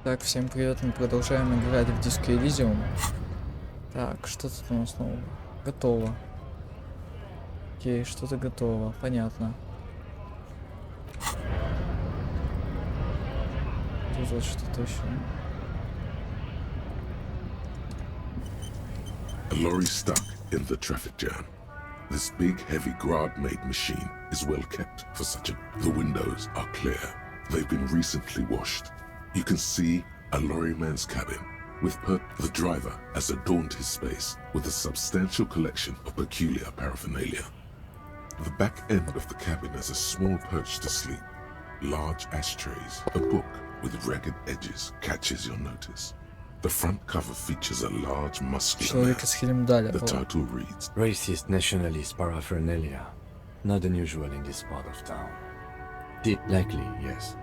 Так, всем привет, мы продолжаем играть в диско Elysium. Так, что тут у нас нового? Готово. Окей, что-то готово, понятно. Тут вот что-то еще. A lorry stuck in the traffic jam. This big, heavy Grad-made machine is well kept for such a... The windows are clear. They've been recently washed. You can see a lorryman's cabin with the driver has adorned his space with a substantial collection of peculiar paraphernalia. The back end of the cabin has a small perch to sleep, large ashtrays. A book with ragged edges catches your notice. The front cover features a large muscular man. The title reads, Racist nationalist paraphernalia. Not unusual in this part of town. Likely, yes.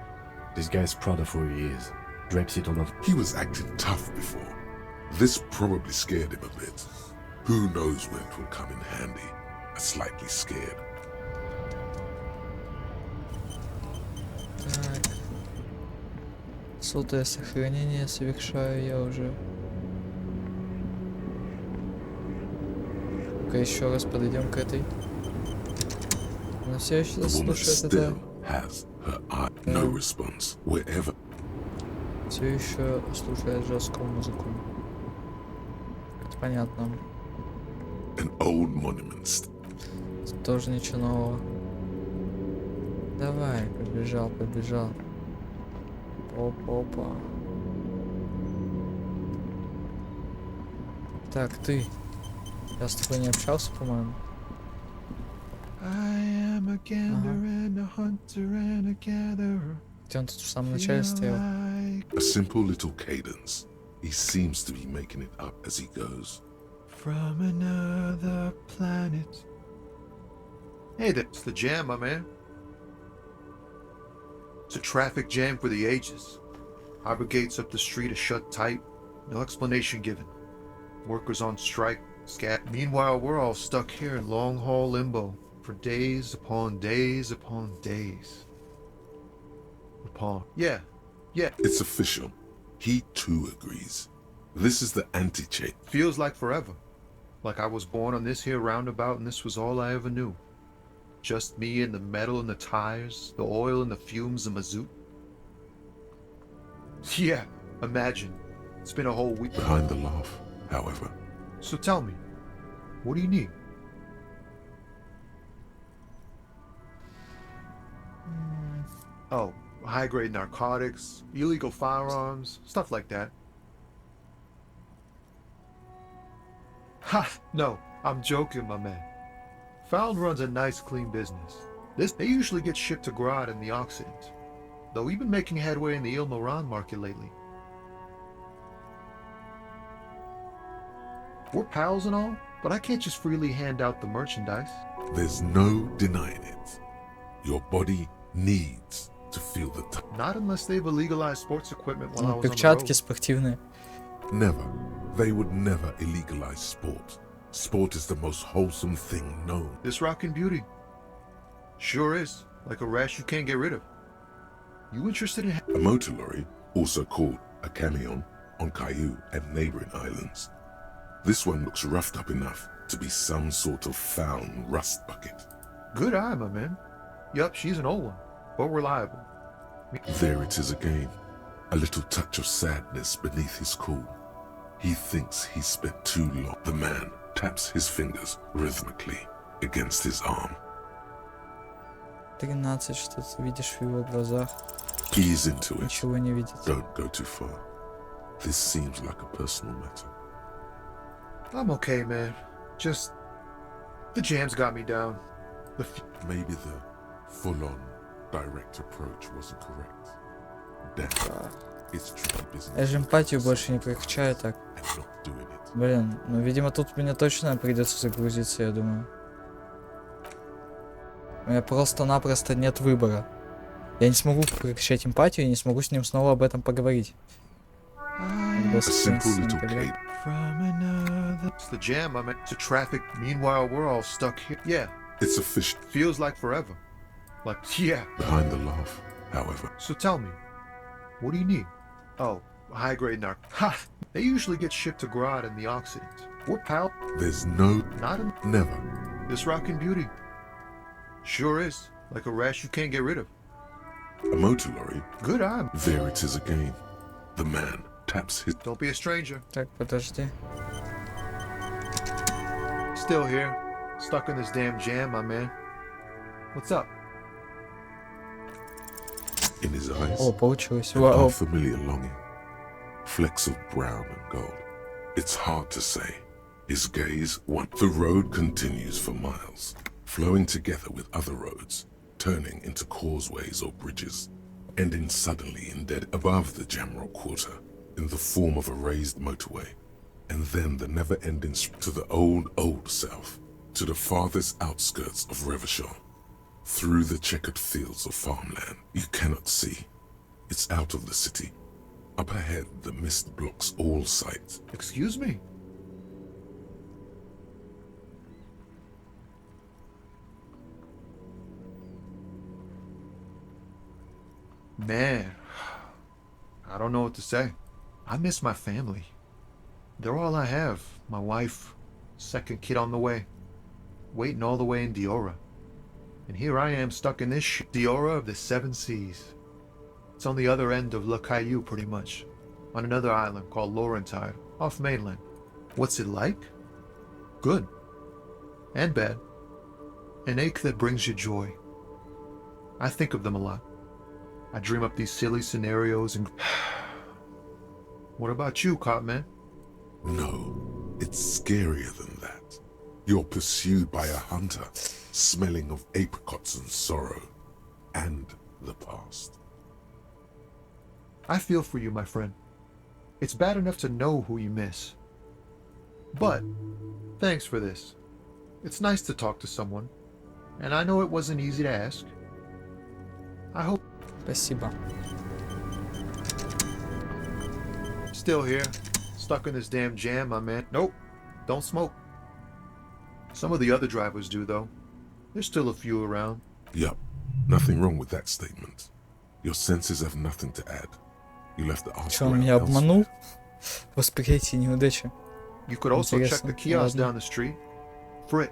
This guy's proud of who he is. Drapes it on a... He was acting tough before. This probably scared him a bit. Who knows when it will come in handy. Slightly scared. Так. Сотое сохранение совершаю я уже. Ну-ка еще раз подойдем к этой. Она все еще слушает это. No response wherever. Все еще слушает жесткую музыку. Это понятно. An old monument. Тоже ничего нового. Давай, побежал. Опа. Так, ты. Я с тобой не общался, по-моему. Где он тут в самом начале стоял? A simple little cadence. He seems to be making it up as he goes. From another planet. Hey, that's the jam, my man. It's a traffic jam for the ages. Harbor gates up the street are shut tight. No explanation given. Workers on strike, scat. Meanwhile, we're all stuck here in long-haul limbo for days upon days upon days. Yeah. It's official. He too agrees. This is the anti-chain. Feels like forever. Like I was born on this here roundabout and this was all I ever knew. Just me and the metal and the tires, the oil and the fumes of mazout. Yeah, imagine. It's been a whole week. Behind the laugh, however. So tell me, what do you need? Oh, high-grade narcotics, illegal firearms, stuff like that. Ha! No, I'm joking, my man. Found runs a nice, clean business. They usually get shipped to Grad in the Occident, though we've been making headway in the Il Moran market lately. We're pals and all, but I can't just freely hand out the merchandise. There's no denying it. Your body needs to feel the touch. Not unless they've illegalized sports equipment while I was Перчатки on спортивные. Never. They would never illegalize sport. Sport is the most wholesome thing known. This rockin' beauty. Sure is. Like a rash you can't get rid of. You interested in... A motor lorry, also called a camion, on Caillou and neighboring islands. This one looks roughed up enough to be some sort of found rust bucket. Good eye, my man. Yup, she's an old one, but reliable. There it is again. A little touch of sadness beneath his cool. He thinks he spent too long. The man taps his fingers rhythmically against his arm. 13 что-то видишь в его глазах. Ease into it. Ничего не видит. Don't go too far. This seems like a personal matter. I'm okay, man. Just... the jam's got me down. Maybe the full-on direct approach wasn't correct. Damn. It's tricky business. Я же эмпатию больше не прокачаю так. And not doing it. Блин, ну видимо тут мне точно придется загрузиться, я думаю. У меня просто-напросто нет выбора. Я не смогу прокачать эмпатию и не смогу с ним снова об этом поговорить. A simple little cake. It's the jam, I mean. It's a traffic. Meanwhile, we're all stuck here. Yeah. It's official. Feels like forever. Like, yeah. Behind the laugh, however. So tell me, what do you need? Oh, high-grade narc. Ha! They usually get shipped to Grodd in the Occident. We're pal. There's no Not in never. this rockin' beauty. Sure is. Like a rash you can't get rid of. A motor lorry. Good eye. There it is again. The man taps his. Don't be a stranger. Так, подожди. Still here. Stuck in this damn jam, my man. What's up? In his eyes, О, получилось. an Вау. unfamiliar longing. Flecks of brown and gold. It's hard to say. His gaze the road continues for miles, flowing together with other roads, turning into causeways or bridges, ending suddenly in dead above the Jamrock Quarter, in the form of a raised motorway, and then the never-ending to the old south, to the farthest outskirts of Revachol, through the checkered fields of farmland you cannot see. It's out of the city. Up ahead, the mist blocks all sight. Excuse me? Man, I don't know what to say. I miss my family. They're all I have. My wife, second kid on the way, waiting all the way in Diora. And here I am stuck in this Diora of the Seven Seas. It's on the other end of Le Caillou, pretty much, on another island called Laurentide, off mainland. What's it like? Good. And bad. An ache that brings you joy. I think of them a lot. I dream up these silly scenarios and... What about you, cop man? No, it's scarier than that. You're pursued by a hunter, smelling of apricots and sorrow, and the past. I feel for you, my friend. It's bad enough to know who you miss. But, thanks for this. It's nice to talk to someone. And I know it wasn't easy to ask. I hope... Спасибо. Still here. Stuck in this damn jam, my man. Nope. Don't smoke. Some of the other drivers do, though. There's still a few around. Yup, nothing wrong with that statement. Your senses have nothing to add. You left the Что, article он out меня elsewhere. обманул? Восприятие неудачи. You could also check Интересно. the kiosk Ладно. down the street. Frit.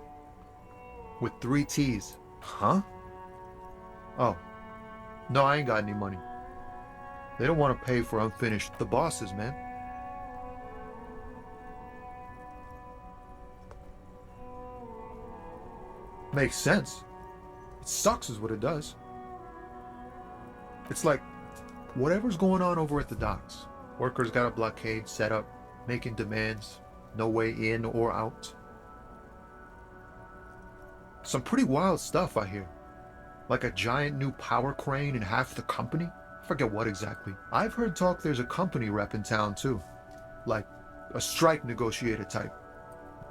With 3 T's. Huh? Oh. No, I ain't got any money. They don't want to pay for unfinished. The bosses, man. Makes sense. It sucks is what it does. It's like whatever's going on over at the docks. Workers got a blockade set up, making demands, no way in or out. Some pretty wild stuff I hear. Like a giant new power crane in half the company? I forget what exactly. I've heard talk there's a company rep in town too. Like a strike negotiator type.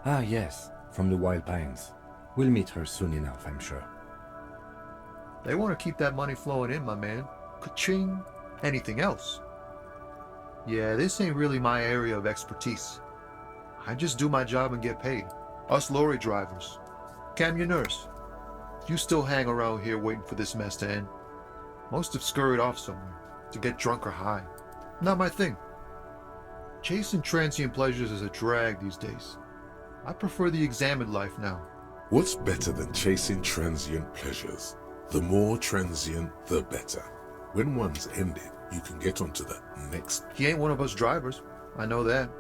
Ah, yes, from the Wild Pines. We'll meet her soon enough, I'm sure. They want to keep that money flowing in, my man. Ka-ching. Anything else? Yeah, this ain't really my area of expertise. I just do my job and get paid. Us lorry drivers. Camionneurs. You still hang around here waiting for this mess to end. Most have scurried off somewhere to get drunk or high. Not my thing. Chasing transient pleasures is a drag these days. I prefer the examined life now. What's better than chasing transient pleasures? The more transient, the better. When one's ended, you can get onto the next. He ain't one of us drivers. I know that.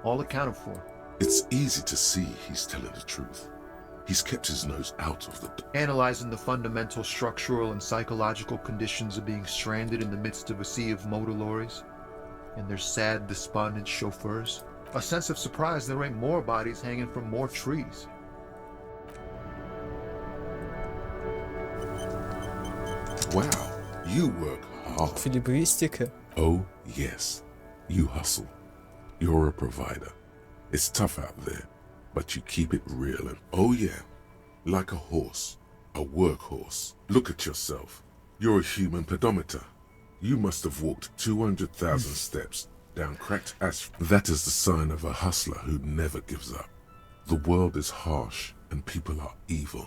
All accounted for. It's easy to see he's telling the truth. He's kept his nose out of the... Analyzing the fundamental structural and psychological conditions of being stranded in the midst of a sea of motor lorries and their sad, despondent chauffeurs. A sense of surprise there ain't more bodies hanging from more trees. Wow, you work hard. Эквилибристика. Oh, yes. You hustle. You're a provider. It's tough out there, but you keep it real and, oh yeah, like a horse, a workhorse. Look at yourself. You're a human pedometer. You must have walked 200,000 steps down cracked asphalt. That is the sign of a hustler who never gives up. The world is harsh and people are evil.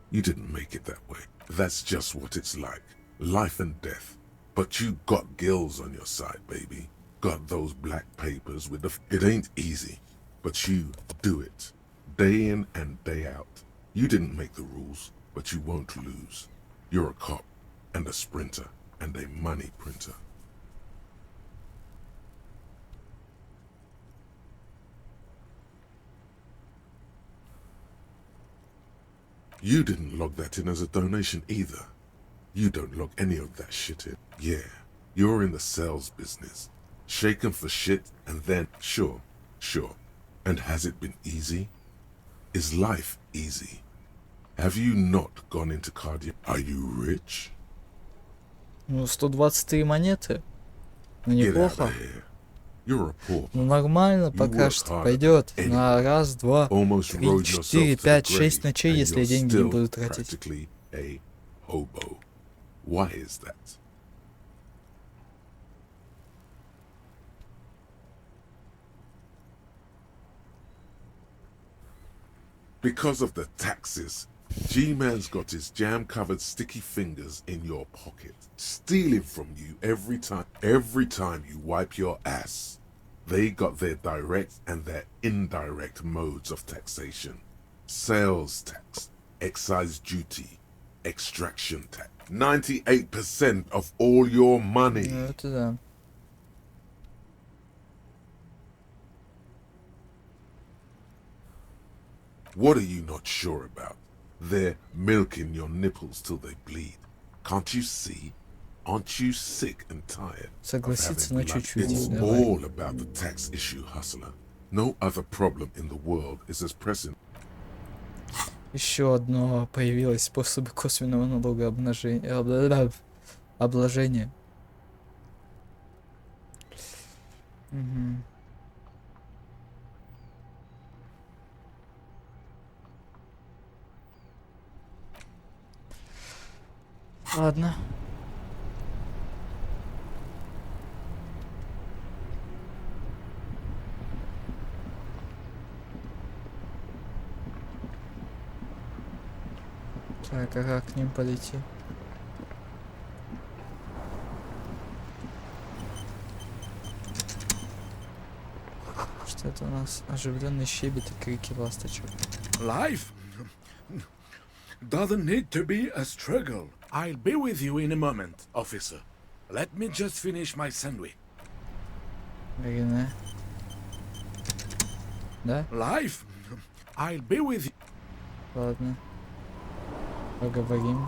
You didn't make it that way. That's just what it's like. Life and death. But you got gills on your side, baby. got those black papers with the... It ain't easy, but you do it. Day in and day out. You didn't make the rules, but you won't lose. You're a cop, and a sprinter, and a money printer. You didn't log that in as a donation either. You don't log any of that shit in. Yeah, you're in the sales business. Shake 'em for shit, and then, sure. And has it been easy? Is life easy? Have you not gone into cardio? Are you rich? Ну, 123 монеты. Ну, Get out неплохо. of here. You're a pauper. Ну, нормально, You пока work что hard пойдет. anyway. На раз, два, Almost три, rode четыре, yourself to the пять, шесть grave, ночей, and если you're деньги не still буду тратить. practically a hobo. Why is that? Because of the taxes. G-Man's got his jam-covered sticky fingers in your pocket, stealing from you every time you wipe your ass. They got their direct and their indirect modes of taxation. Sales tax, excise duty, extraction tax. 98% of all your money. Ну, это да. What are you not sure about? They're milking your nipples till they bleed. Can't you see? Aren't you sick and tired of Согласиться having на blood? чуть-чуть. It's Давай. all about the tax issue, hustler. No other problem in the world is as pressing. Еще одно появилось способы косвенного налогообложения. Мгм. Ладно. Так, а как к ним подойти? Что это у нас? Оживленный щебет и крики ласточек. Life doesn't need to be a struggle. I'll be with you in a moment, officer. Let me just finish my sandwich. Рене. Да? Life, I'll be with you. Ладно. Поговорим.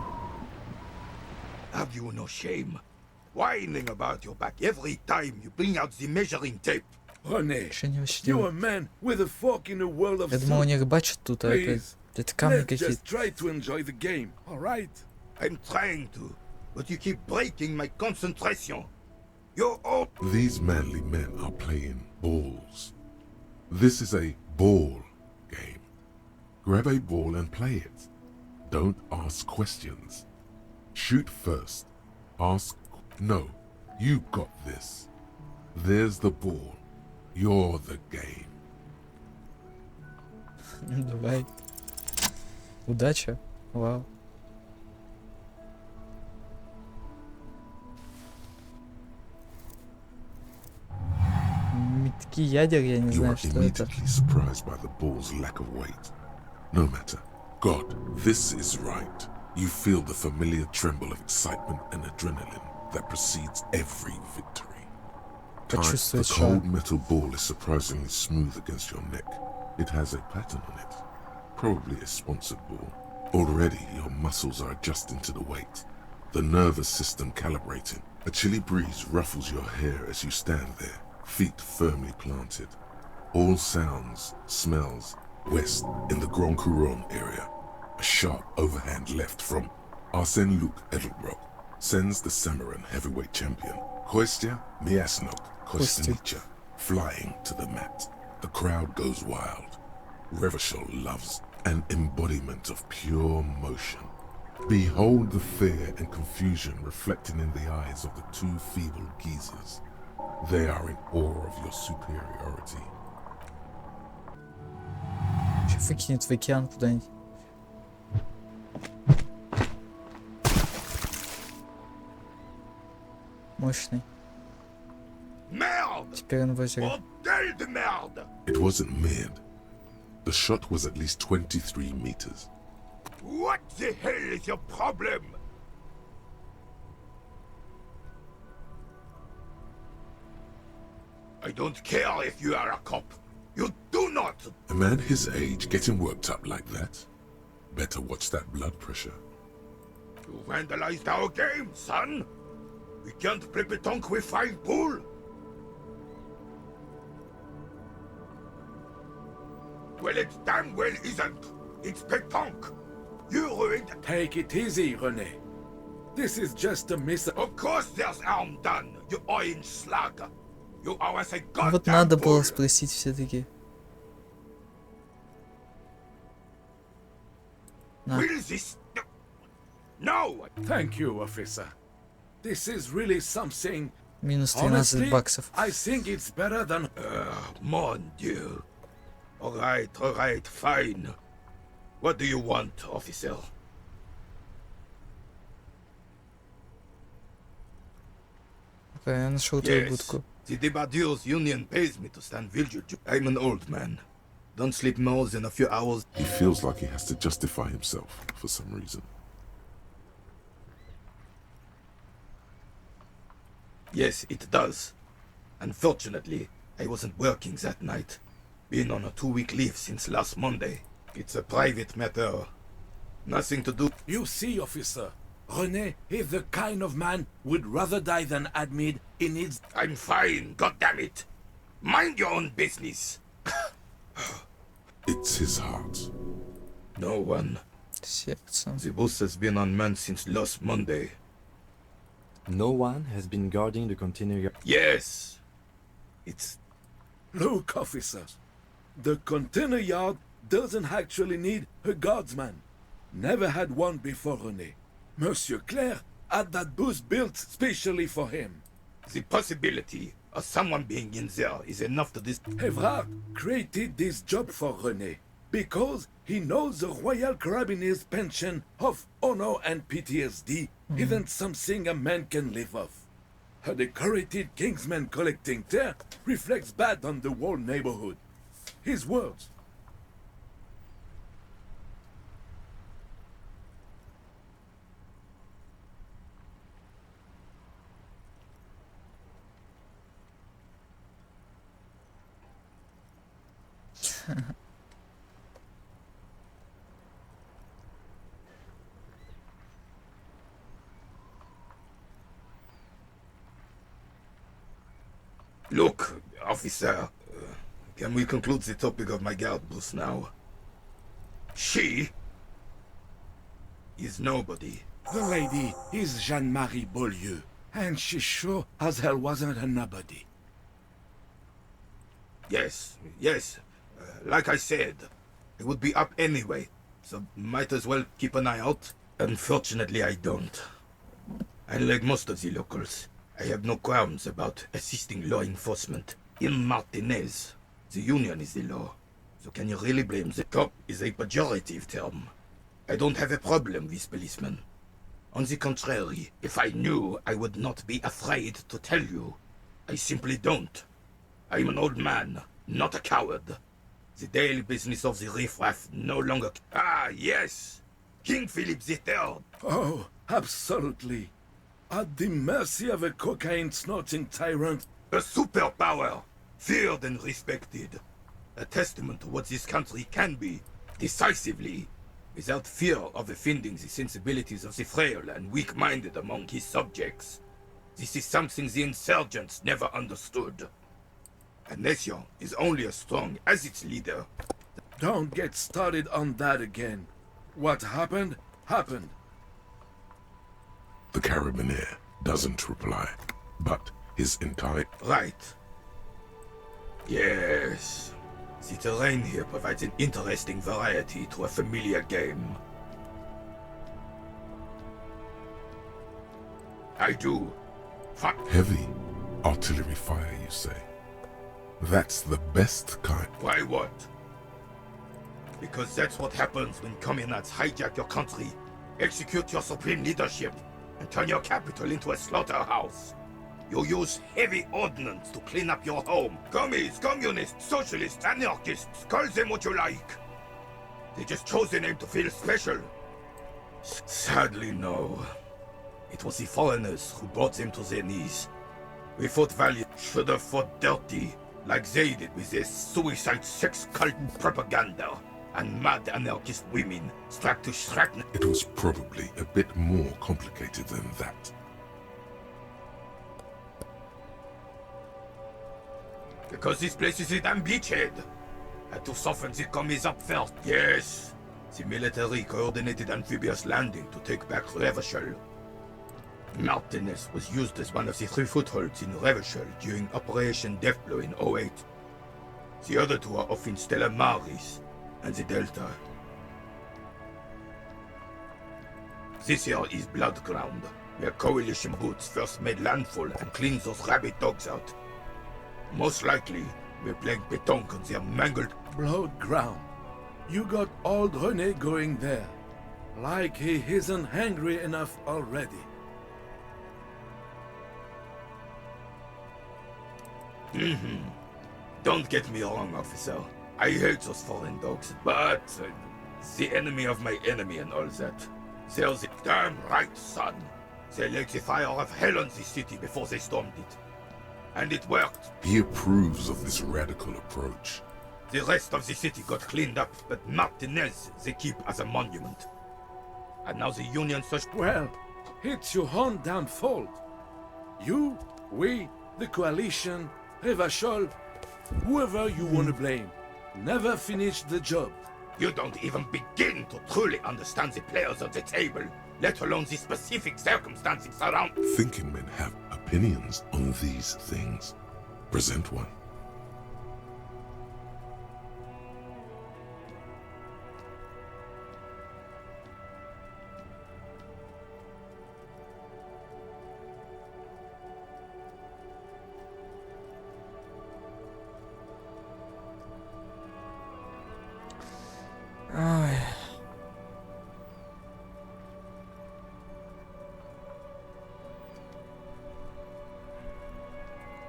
Have you no shame? Whining about your back every time you bring out the measuring tape. René, Что они вообще you're a делают? man with a fork in a world of Я думал, soup. они рыбачат тут, а это, Please, это камни let's какие-то. just try to enjoy the game, all right? I'm trying to, but you keep breaking my concentration. You're all These manly men are playing balls. This is a ball game. Grab a ball and play it. Don't ask questions. Shoot first. Ask... No, you got this. There's the ball. You're the game. Давай. Удача. Вау. Метки ядер, я не You знаю, are что это. immediately surprised by the ball's lack of weight. No matter. God, this is right. You feel the familiar tremble of excitement and adrenaline that precedes every victory. The Почувствовать шаг. cold metal ball is surprisingly smooth against your neck. It has a pattern on it. Probably a sponsored ball. Already, your muscles are adjusting to the weight. The nervous system calibrating. A chilly breeze ruffles your hair as you stand there, feet firmly planted. All sounds, smells, west in the Grand Couronne area. A sharp overhand left from Arsène Luc Edelbrock sends the Samaran heavyweight champion, Kostya Miasnok Kostanicha, flying to the mat. The crowd goes wild. Revachol loves an embodiment of pure motion. Behold the fear and confusion reflecting in the eyes of the two feeble geezers. They are in awe of your superiority. Сейчас выкинет в океан куда-нибудь. Мощный. merde. merde! Теперь он в озере. Bordel de merde! It wasn't mid. The shot was at least 23 meters. What the hell is your problem? I don't care if you are a cop. You do not! A man his age getting worked up like that? Better watch that blood pressure. You vandalized our game, son! We can't play pétanque with 5 bull! Well, it damn well isn't! It's pétanque! You ruined... Take it easy, René. This is just a miss. Of course there's harm done, you orange slug! You always a Вот goddamn надо было fool! спросить все-таки. На. Will this... No! Thank you, officer. This is really something. Минус 13 Honestly, баксов. I think it's better than. Mon Dieu. Alright, fine. What do you want, officer? Окей, я нашел твою Yes, будку. the Debardeurs Union pays me to stand vigil. I'm an old man. Don't sleep more than a few hours. He feels like he has to justify himself for some reason. Yes, it does. Unfortunately, I wasn't working that night. Been on a 2-week leave since last Monday. It's a private matter. Nothing to do. You see, officer, René is the kind of man would rather die than admit he needs. I'm fine, goddammit. Mind your own business. It's his heart. No one. Сердце. The bus has been unmanned since last Monday. No one has been guarding the container yard. Yes. It's... Look, officer, the container yard doesn't actually need a guardsman. Never had one before, René. Monsieur Claire had that bus built specially for him. The possibility of someone being in there is enough to dis... Evrard created this job for René because he knows the Royal Carabiniers' pension of honor and PTSD isn't something a man can live off. A decorated Kingsman collecting dirt reflects bad on the whole neighborhood. His words. Look, officer, can we conclude the topic of my guard bus now? She is nobody. The lady is Jeanne-Marie Beaulieu, and she sure as hell wasn't a nobody. Yes, like I said, it would be up anyway, so might as well keep an eye out. Unfortunately, I don't. Unlike most of the locals, I have no qualms about assisting law enforcement. In Martinez, the union is the law, so can you really blame the cop is a pejorative term. I don't have a problem with policemen. On the contrary, if I knew, I would not be afraid to tell you. I simply don't. I'm an old man, not a coward. The daily business of the riffraff no longer... Ah, yes! King Philip III! Oh, absolutely. At the mercy of a cocaine-snorting tyrant. A superpower, feared and respected. A testament to what this country can be, decisively, without fear of offending the sensibilities of the frail and weak-minded among his subjects. This is something the insurgents never understood. A nation is only as strong as its leader. Don't get started on that again. What happened, happened. The carabinier doesn't reply, but his entire... Right. Yes. The terrain here provides an interesting variety to a familiar game. I do. Heavy artillery fire, you say? That's the best kind. Why what? Because that's what happens when communards hijack your country, execute your supreme leadership, and turn your capital into a slaughterhouse. You use heavy ordnance to clean up your home. Commies, communists, socialists, anarchists, call them what you like. They just chose the name to feel special. Sadly, no. It was the foreigners who brought them to their knees. We fought valiant, should have fought dirty, like they did with their suicide sex cult propaganda and mad anarchist women strapped to shrapnel. It was probably a bit more complicated than that. Because this place is a damn beachhead. Had to soften the commies up first. Yes, the military coordinated amphibious landing to take back Revachol. Martinez was used as one of the 3 footholds in Revachol during Operation Deathblow in 08. The other 2 are off in Stella Maris and the Delta. This here is Blood Ground, where coalition boots first made landfall and cleaned those rabid dogs out. Most likely, we're playing pétanque on their mangled... Blood ground. You got old Rene going there. Like he isn't hungry enough already. Don't get me wrong, officer. I hate those foreign dogs, but the enemy of my enemy and all that. They're the damn right, son. They lit the fire of hell on the city before they stormed it. And it worked. He approves of this radical approach. The rest of the city got cleaned up, but Martinez they keep as a monument. And now the Union such... Well, it's your own damn fault. You, we, the coalition, Revachol, whoever you want to blame, never finished the job. You don't even begin to truly understand the players of the table, let alone the specific circumstances around. Thinking men have opinions on these things. Present one. Ой.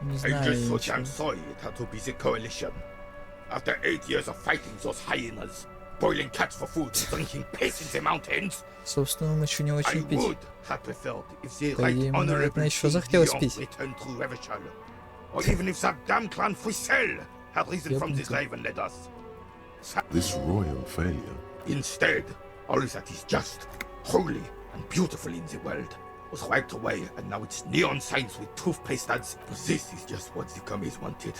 Не I знаю, just thought ничего. I'm sorry it had to be the coalition. After 8 years of fighting those hyenas, boiling cats for food and drinking piss in the mountains, Собственно, он еще не I очень пить. would have preferred if the Да right ему, honorable наверное, еще King захотелось Leon пить. returned to Revachol. Or even if that damn clan Frisell had risen from this Ёпнуться. grave and led us. This royal failure. Instead, all that is just, holy, and beautiful in the world was wiped away, and now it's neon signs with toothpaste ads. But this is just what the commies wanted.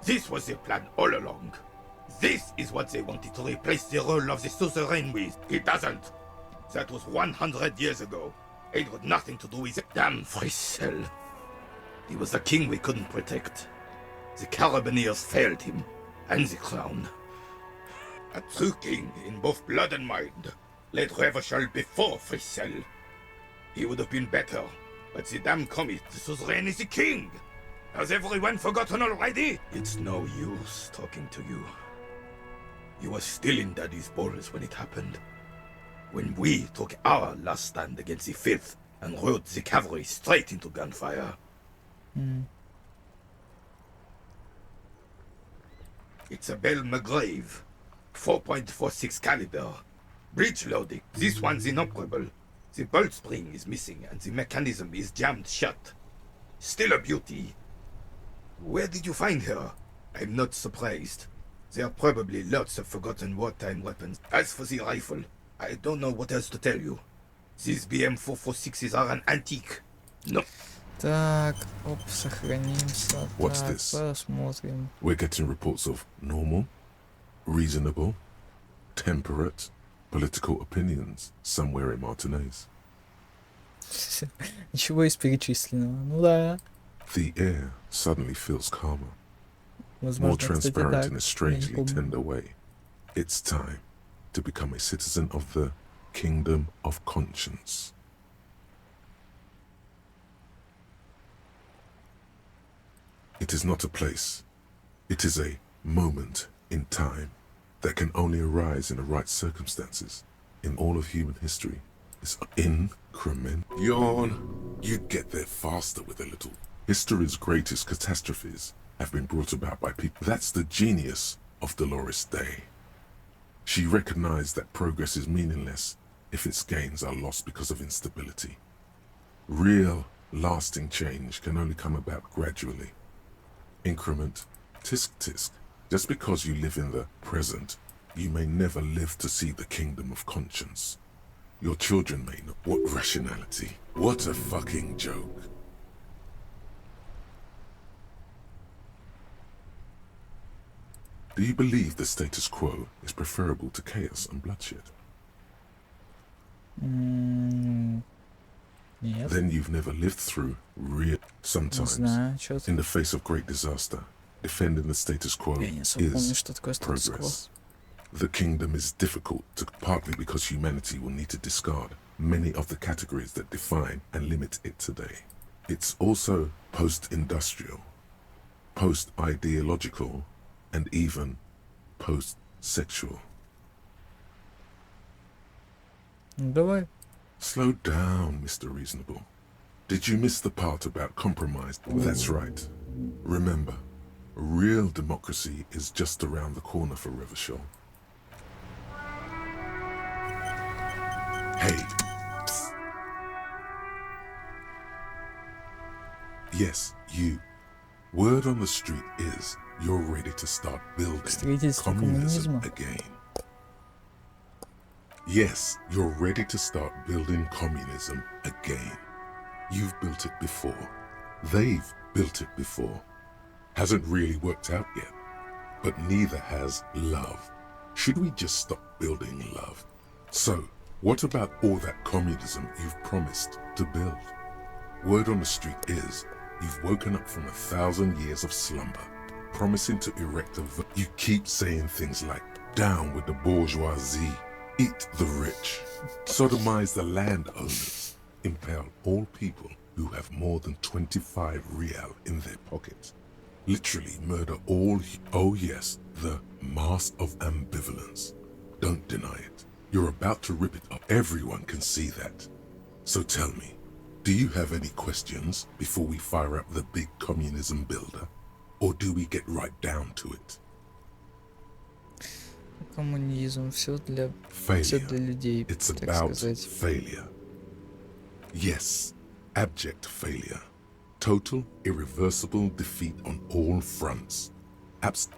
This was their plan all along. This is what they wanted to replace the role of the suzerain with. It doesn't. That was 100 years ago. It had nothing to do with the damn Frisell. He was the king we couldn't protect. The Carabineers failed him, and the crown. A true king in both blood and mind led Revachol before Frisell. He would have been better, but the damn commie, the suzerain is the king. Has everyone forgotten already? It's no use talking to you. You were still in Daddy's balls when it happened. When we took our last stand against the Fifth and rode the cavalry straight into gunfire. It's a Bell McGrave, 4.46 caliber, breech loading. This one's inoperable. The bolt spring is missing and the mechanism is jammed shut. Still a beauty. Where did you find her? I'm not surprised. There are probably lots of forgotten wartime weapons. As for the rifle, I don't know what else to tell you. These BM-446s are an antique. No. Так, оп, сохранимся. What's Так, this? посмотрим. We're getting reports of normal, reasonable, temperate, political opinions somewhere in Martinez. Ничего из перечисленного. Ну да. The air suddenly feels calmer, more Возможно, кстати, transparent так. in a Я не strangely помню. tender way. It's time to become a citizen of the kingdom of conscience. It is not a place. It is a moment in time that can only arise in the right circumstances. In all of human history, is increment. Yawn. You'd get there faster with a little. History's greatest catastrophes have been brought about by people. That's the genius of Dolores Day. She recognized that progress is meaningless if its gains are lost because of instability. Real, lasting change can only come about gradually. Increment, tisk tisk. Just because you live in the present, you may never live to see the kingdom of conscience. Your children may not. What rationality? What a fucking joke. Do you believe the status quo is preferable to chaos and bloodshed? Нет. Then you've never lived through real. Не Sometimes, знаю, что-то. in the face of great disaster, defending the status quo Я не особо помню, is что такое статус-кво. progress. The kingdom is difficult to partly because humanity will need to discard many of the categories that define and limit it today. It's also post-industrial, post-ideological, and even post-sexual. Ну, давай. Slow down, Mr. Reasonable. Did you miss the part about compromise? That's right. Remember, real democracy is just around the corner for Revachol. Hey. Psst. Yes, you. Word on the street is you're ready to start building Строительство communism коммунизма. again. Yes, you're ready to start building communism again. You've built it before. They've built it before. Hasn't really worked out yet. But neither has love. Should we just stop building love? So, what about all that communism you've promised to build? Word on the street is you've woken up from 1,000 years of slumber, promising to erect You keep saying things like, down with the bourgeoisie, eat the rich, sodomize the landowners, impale all people who have more than 25 real in their pockets, literally murder all. Oh yes, the mask of ambivalence. Don't deny it. You're about to rip it up. Everyone can see that. So tell me, do you have any questions before we fire up the big communism builder? Or do we get right down to it? Коммунизм. Все для Failure. людей, It's так about сказать. failure. Yes, abject failure. Total, irreversible defeat on all fronts.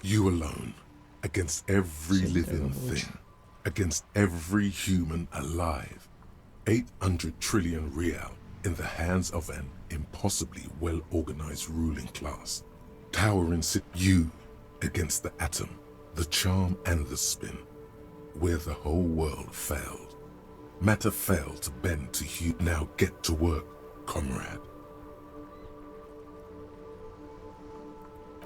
You alone, against every Всё для living рабочих. thing, against every human alive. 800 trillion real in the hands of an impossibly well-organized ruling class. Towering you against the atom, the charm and the spin, where the whole world failed. Matter failed to bend to you. Now get to work, comrade.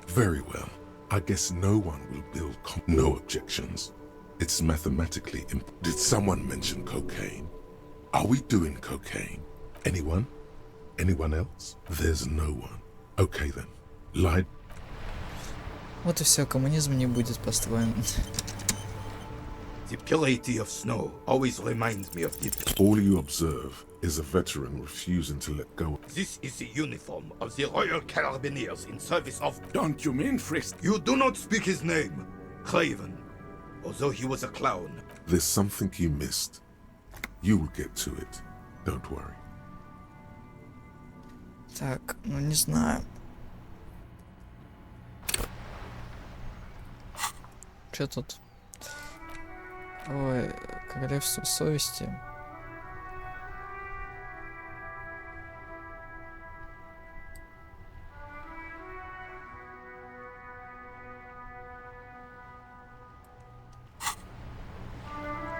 Very well. I guess no one will build no objections. It's mathematically Did someone mention cocaine? Are we doing cocaine? Anyone? Anyone else? There's no one. Okay then. Lied. Вот и все, коммунизм не будет построен. The purity of snow always reminds me of it. All you observe is a veteran refusing to let go. This is the uniform of the Royal Carabineers in service of... Don't you mean Frist? You do not speak his name, Craven. Although he was a clown. There's something you missed. You will get to it. Don't worry. Так, ну не знаю. Чё тут? Ой, королевство совести.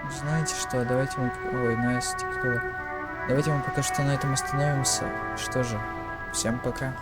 Знаете что, давайте мы... Ой, Настя, кто? Давайте мы пока что на этом остановимся. Что же, всем пока.